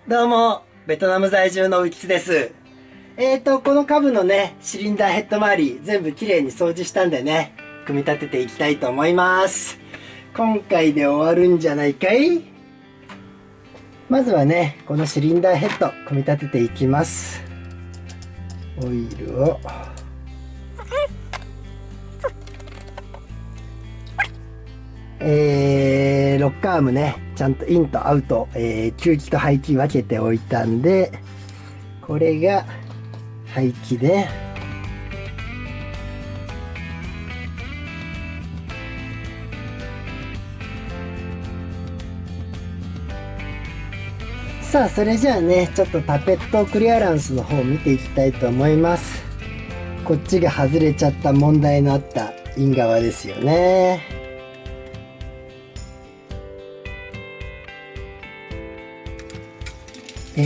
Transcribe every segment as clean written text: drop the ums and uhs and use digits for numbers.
どうも、ベトナム在住の浮津です。この株のね、シリンダーヘッド周り、全部きれいに掃除したんでね、組み立てていきたいと思います。今回で終わるんじゃないかい？まずはね、このシリンダーヘッド、組み立てていきます。オイルを。ロッカーアームね、ちゃんとインとアウト、吸気と排気分けておいたんで、これが排気で、さあ、それじゃあね、ちょっとタペットクリアランスの方を見ていきたいと思います。こっちが外れちゃった問題のあったイン側ですよね。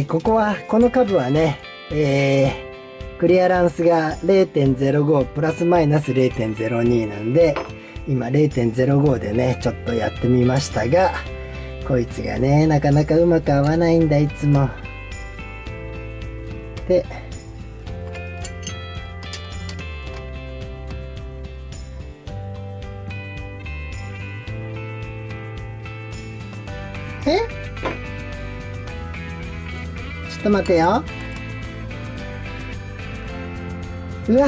ここは、この株はね、クリアランスが 0.05 プラスマイナス 0.02 なんで、今 0.05 でね、ちょっとやってみましたが、こいつがね、なかなかうまく合わないんだ、いつも。で、ちょっと待てよ。うわ、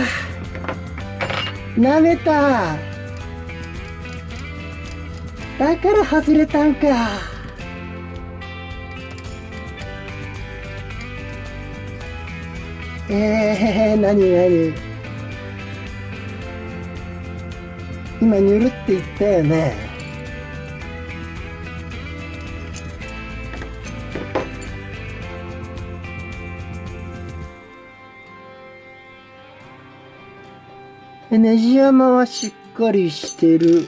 舐めた。だから外れたんか。なになに。今ニュルって言ったよね。ネジ山はしっかりしてる。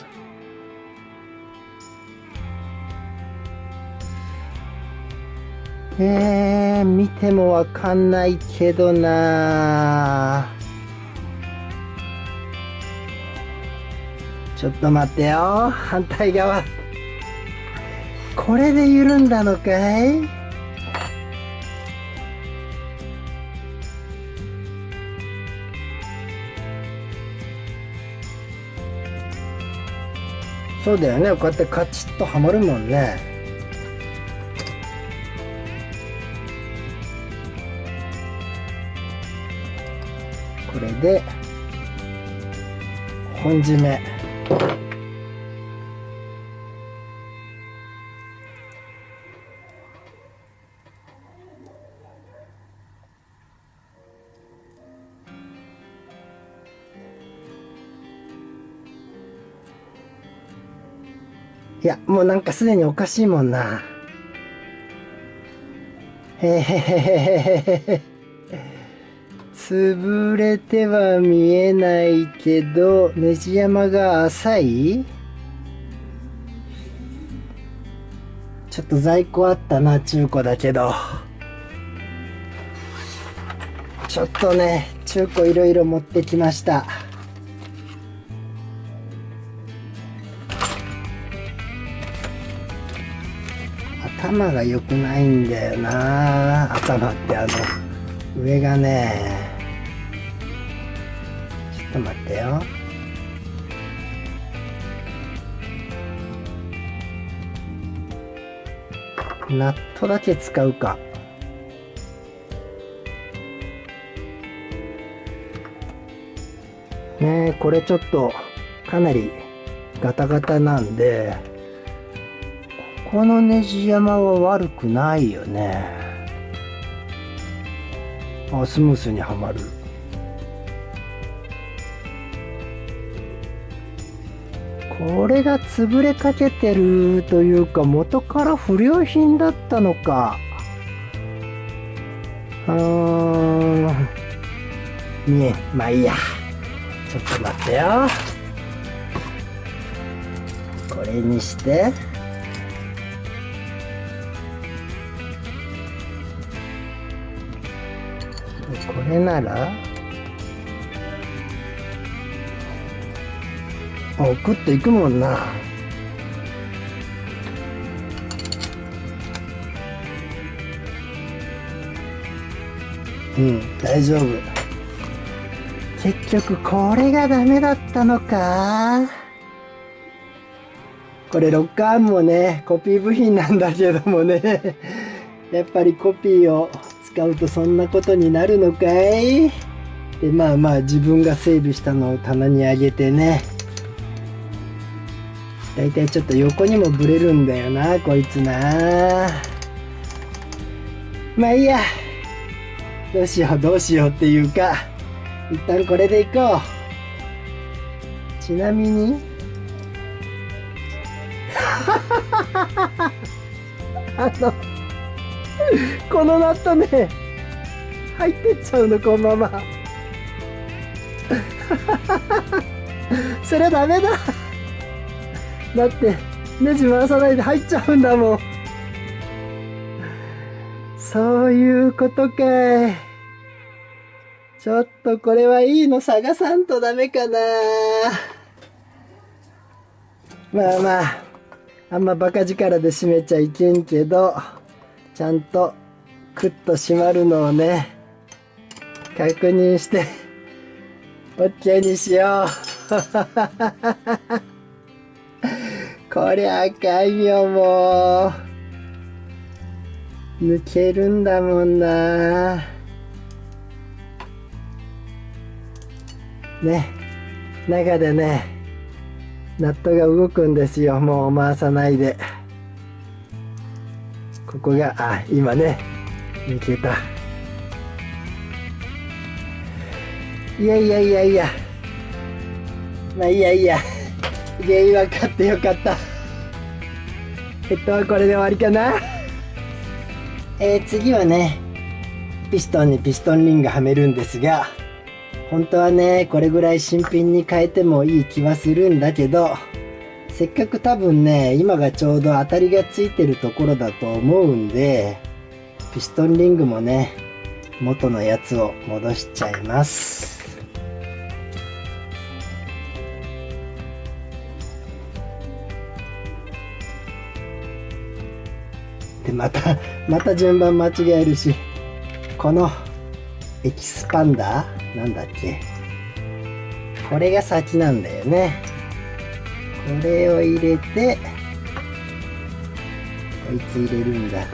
見てもわかんないけどな。ちょっと待ってよ。反対側。これで緩んだのかい？そうだよね。こうやってカチッとはまるもんね。これで本締め。いや、もうなんかすでにおかしいもんな。へへへへへ。潰れては見えないけど、ネジ山が浅い？ちょっと在庫あったな、中古だけど。ちょっとね、中古いろいろ持ってきました。頭が良くないんだよな。頭って上がね。ちょっと待ってよ。ナットだけ使うか。ねえ、これちょっとかなりガタガタなんで、このネジ山は悪くないよね。あ、スムースにはまる。これが潰れかけてるというか、元から不良品だったのか。まあいいや。ちょっと待ってよ。これにして。これならグッといくもんな。大丈夫。結局これがダメだったのか。これロッカーもね、コピー部品なんだけどもね、やっぱりコピーを使うとそんなことになるのかい。で、まあ自分が整備したのを棚に上げてね、だいたいちょっと横にもブレるんだよな、こいつな。まあいいや。どうしようっていうか、一旦これでいこう。ちなみにこのナットね、入ってっちゃうの、このまま。そりゃダメだ。だって、ネジ回さないで入っちゃうんだもん。そういうことかい。ちょっとこれはいいの探さんとダメかな。あんまバカ力で閉めちゃいけんけど、ちゃんとクッと閉まるのをね、確認して、OK にしよう。こりゃあかんよ、もう。抜けるんだもんな。ね、中でね、ナットが動くんですよ。もう回さないで。ここが、今ね、抜けた。いや。まあいいや。原因分かってよかった。はこれで終わりかな。次はね、ピストンにピストンリングはめるんですが、本当はね、これぐらい新品に変えてもいい気はするんだけど、せっかく多分ね、今がちょうど当たりがついてるところだと思うんで、ピストンリングもね、元のやつを戻しちゃいます。で、また順番間違えるし、このエキスパンダーなんだっけ、これが先なんだよね。これを入れて、こいつ入れるんだ。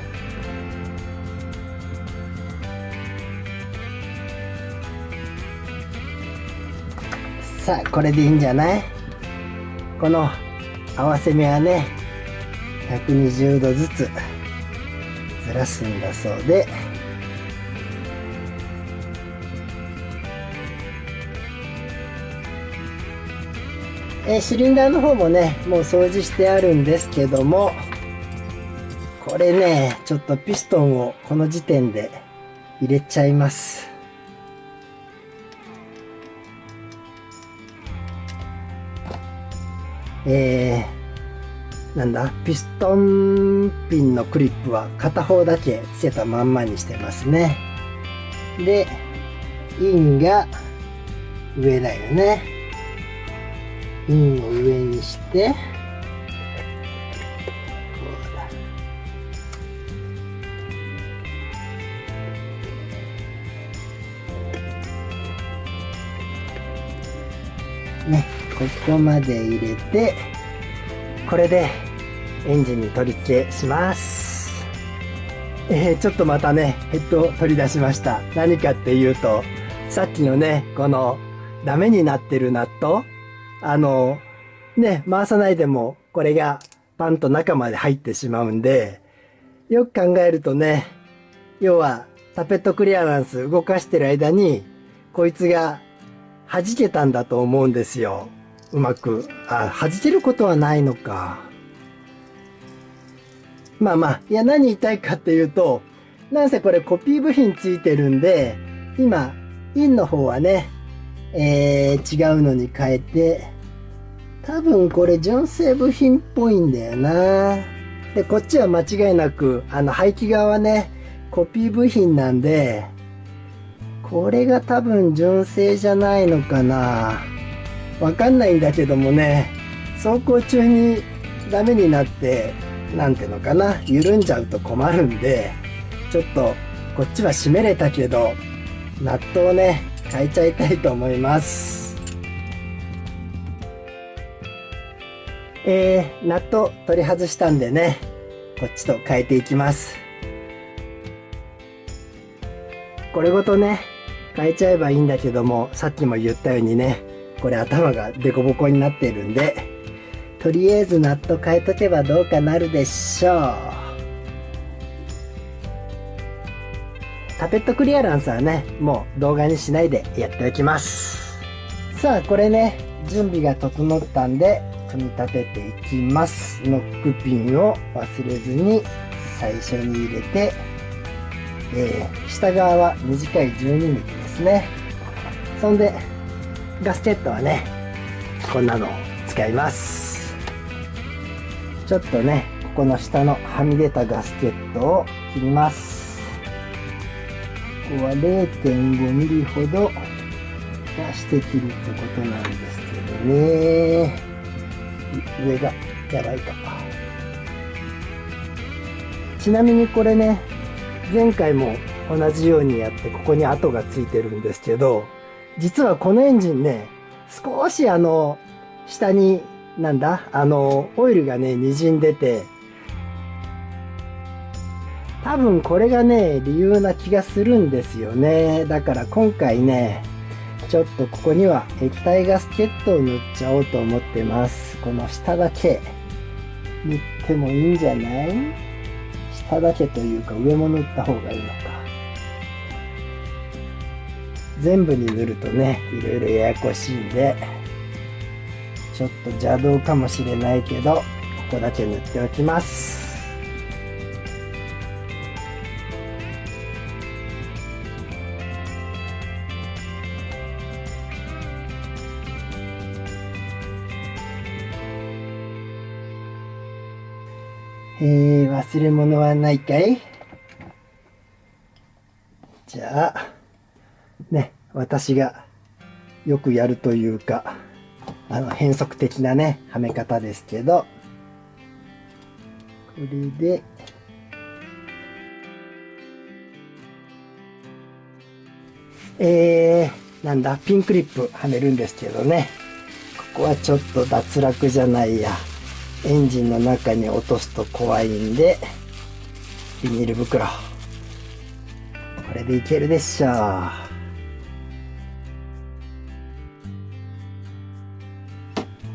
さあ、これでいいんじゃない？この合わせ目はね、120度ずつずらすんだそうで、シリンダーの方もね、もう掃除してあるんですけども、これね、ちょっとピストンをこの時点で入れちゃいます。なんだ、ピストンピンのクリップは片方だけつけたまんまにしてますね。で、インが上だよね。インを上にして、こうだ。ね、ここまで入れて、これでエンジンに取り付けします。ちょっとまたね、ヘッドを取り出しました。何かっていうと、さっきのね、このダメになってるナット、ね、回さないでもこれがパンと中まで入ってしまうんで、よく考えるとね、要はタペットクリアランス動かしてる間に、こいつが弾けたんだと思うんですよ。うまく。弾けることはないのか。いや、何言いたいかっていうと、なんせこれコピー部品ついてるんで、今、インの方はね、違うのに変えて、多分これ純正部品っぽいんだよな。で、こっちは間違いなく、排気側はね、コピー部品なんで、これが多分純正じゃないのかな。わかんないんだけどもね、走行中にダメになって、なんてのかな、緩んじゃうと困るんで、ちょっとこっちは閉めれたけど、ナットをね変えちゃいたいと思います。ナット取り外したんでね、こっちと変えていきます。これごとね変えちゃえばいいんだけども、さっきも言ったようにね、これ頭がデコボコになってるんで、とりあえずナット変えとけばどうかなるでしょう。タペットクリアランスはね、もう動画にしないでやっておきます。さあこれね、準備が整ったんで組み立てていきます。ノックピンを忘れずに最初に入れて、下側は短い 12mm ですね。そんでガスケットはね、こんなのを使います。ちょっとね、ここの下のはみ出たガスケットを切ります。ここは 0.5mm ほど出して切るってことなんですけどね。上がやばいか。ちなみにこれね、前回も同じようにやってここに跡がついてるんですけど、実はこのエンジンね、少し下にオイルがね滲んでて、多分これがね理由な気がするんですよね。だから今回ね、ちょっとここには液体ガスケットを塗っちゃおうと思ってます。この下だけ塗ってもいいんじゃない？下だけというか上も塗った方がいいのか。全部に塗るとね、いろいろややこしいんで、ちょっと邪道かもしれないけど、ここだけ塗っておきます。忘れ物はないかい？じゃあね、私がよくやるというか、変則的なねはめ方ですけど、これでピンクリップはめるんですけどね、ここはちょっと脱落じゃないや、エンジンの中に落とすと怖いんで、ビニール袋、これでいけるでしょう。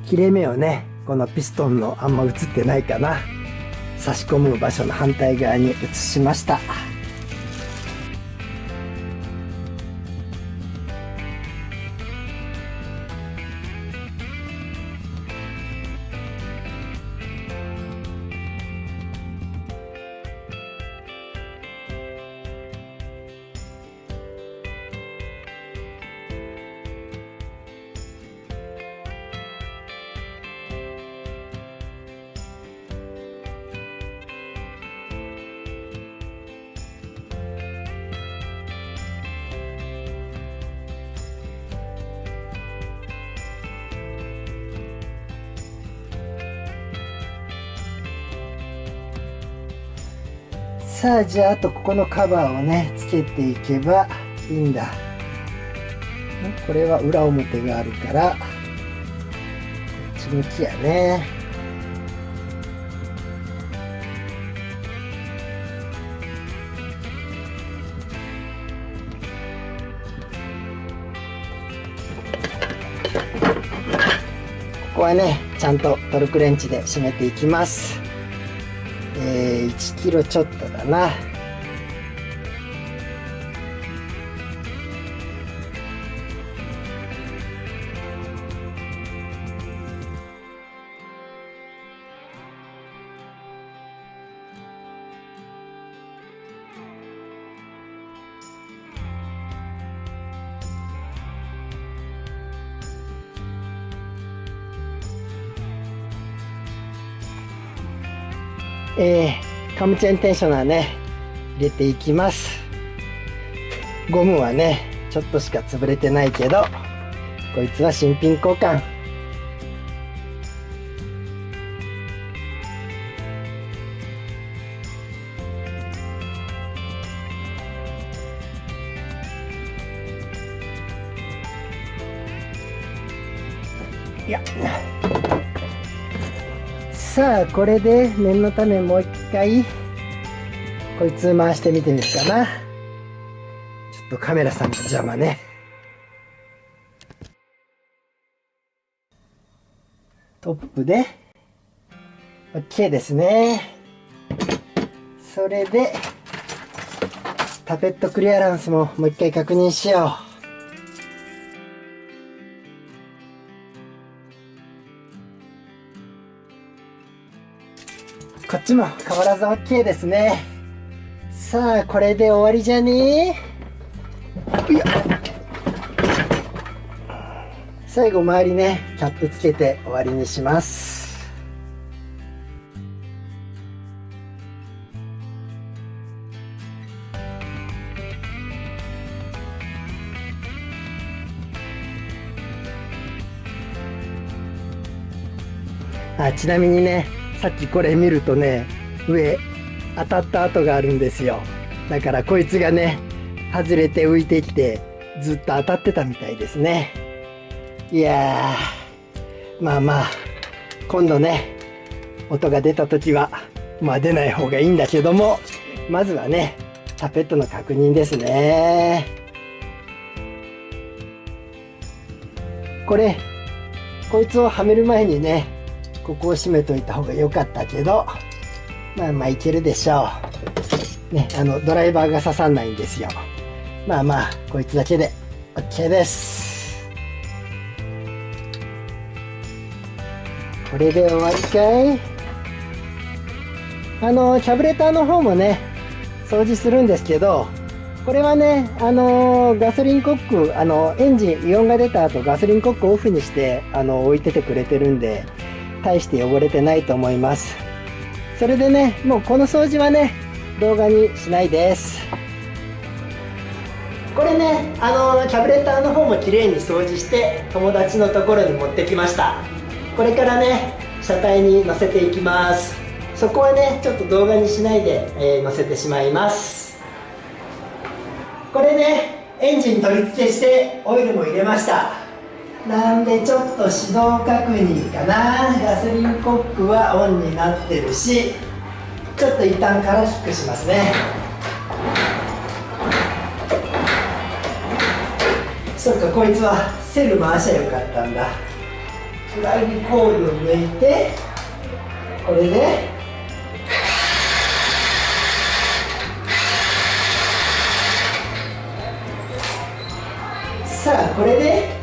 切れ目をね、このピストンのあんま映ってないかな、差し込む場所の反対側に移しました。さあ、じゃああとここのカバーをねつけていけばいいんだ。これは裏表があるからこっち向きやね。ここはねちゃんとトルクレンチで締めていきます。1キロちょっとだな。カムチェーンテンショナーね入れていきます。ゴムはねちょっとしか潰れてないけど、こいつは新品交換。いや、さあこれで念のためもう一回こいつ回してみてみるかな。ちょっとカメラさんが邪魔ね。トップで OK ですね。それでタペットクリアランスももう一回確認しよう。こっちも変わらず OK ですね。さあこれで終わりじゃねえ。いや、最後周りねキャップつけて終わりにします。ちなみにね、さっきこれ見るとね、上当たった跡があるんですよ。だからこいつがね外れて浮いてきてずっと当たってたみたいですね。いやー、まあまあ今度ね音が出た時はまあ出ない方がいいんだけども、まずはねタペットの確認ですね。こいつをはめる前にねここを閉めといた方が良かったけど、まあまあいけるでしょうね。ドライバーが刺さんないんですよ。まあまあこいつだけで OK です。これで終わりかい。キャブレターの方もね掃除するんですけど、これはねガソリンコックエンジンイオンが出た後ガソリンコックオフにして置いててくれてるんで大して汚れてないと思います。それでねもうこの掃除はね動画にしないです。これねキャブレターの方もきれいに掃除して友達のところに持ってきました。これからね車体に乗せていきます。そこはねちょっと動画にしないで、乗せてしまいます。これねエンジン取り付けしてオイルも入れました。なんでちょっと始動確認かな。ガソリンコックはオンになってるし、ちょっと一旦空キックしますね。そっか、こいつはセル回しゃよかったんだ。プラグコードを抜いてこれでさあこれで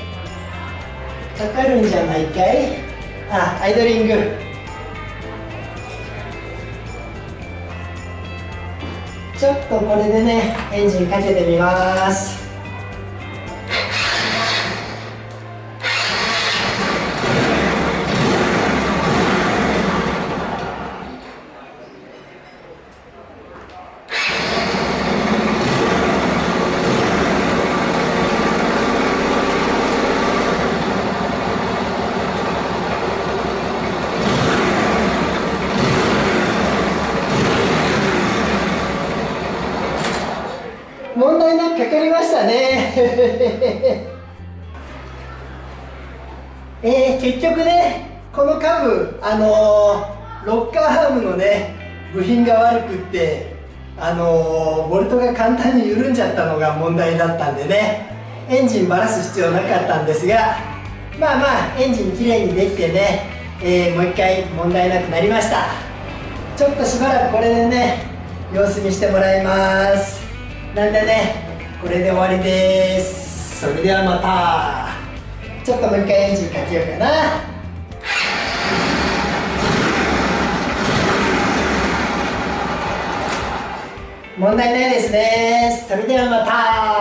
かかるんじゃないかい。アイドリング。ちょっとこれでねエンジンかけてみます。問題なくかかりましたね結局ねこのカブロッカーハームのね部品が悪くってボルトが簡単に緩んじゃったのが問題だったんでね、エンジンばらす必要なかったんですが、まあまあエンジンきれいにできてね、もう一回問題なくなりました。ちょっとしばらくこれでね様子見してもらいます。なんでねこれで終わりです。それではまた。ちょっともう一回エンジンかけようかな。問題ないですね。それではまた。